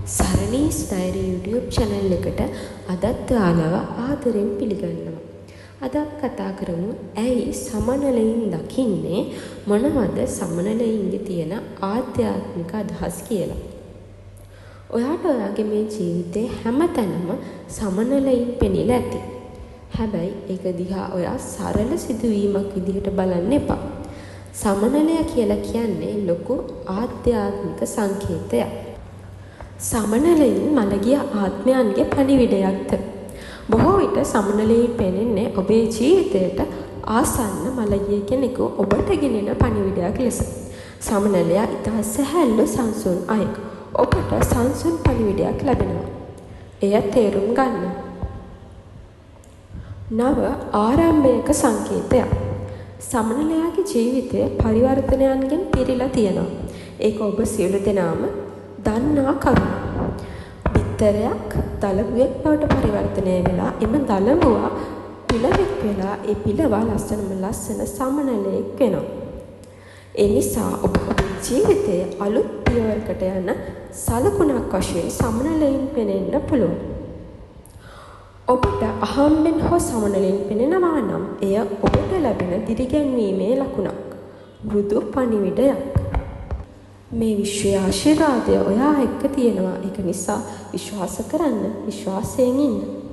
සරණී ස්ටයිරි YouTube channel එකට අදත් ඔයාලව ආදරෙන් පිළිගන්නවා. අද කතා කරමු ඇයි සමනලයින් දකින්නේ මොනවද සමනලයින්ගේ තියෙන ආධ්‍යාත්මික අදහස් කියලා. ඔයාට ඔයාගේ මේ ජීවිතේ හැමතැනම සමනලයින් පෙනිලා ඇති. හැබැයි ඒක දිහා ඔයා සරල සිදුවීමක් විදිහට බලන්න එපා. සමනලය කියලා කියන්නේ ලොකු ආධ්‍යාත්මික සංකේතයක්. සමනලයින් මළගිය ආත්මයන්ගේ පණිවිඩයක්ද. බොහෝ විට සමනලයින් පෙනෙන්නේ ඔබේ ජීවිතයට ආසන්න මළගිය කෙනෙකු ඔබට ගෙනෙන පණිවිඩයක් ලෙස. සමනලයා ඉතා සැහැල්ලු සංසුන් අයෙක්. ඔබට සංසුන් පණිවිඩයක් ලැබෙනවා. එය තේරුම් ගන්න. නව ආරම්භයක සංකේතයක්. සමනලයාගේ ජීවිතය පරිවර්තනයන්ගෙන් පිරීලා තියෙනවා. ඒක ඔබ සියලු දෙනාම දන්නා කරුණ. බිත්තරයක් දලබුවෙක් බවට පරිවර්තනය වෙලා එම දලබුවා පිළවෙක් වෙලා ඒ පිළවා ලස්සන සමනලයෙක් වෙනවා. ඒ නිසා ඔබ ඔබේ ජීවිතයේ අලුත් පියවරකට යන සලකුණක් වශයෙන් සමනලයින් පෙනෙන්න පුළුවන්. ඔබට අහම්බෙන් හෝ සමනලයින් පෙනෙනවා නම් එය ඔබට ලැබෙන දිරිගැන්වීමේ ලකුණක්. මෘදු පණිවිඩයක්. මේ විශ්වයේ ආශිර්වාදය ඔයා එක්ක තියෙනවා. ඒක නිසා විශ්වාස කරන්න, විශ්වාසයෙන් ඉන්න.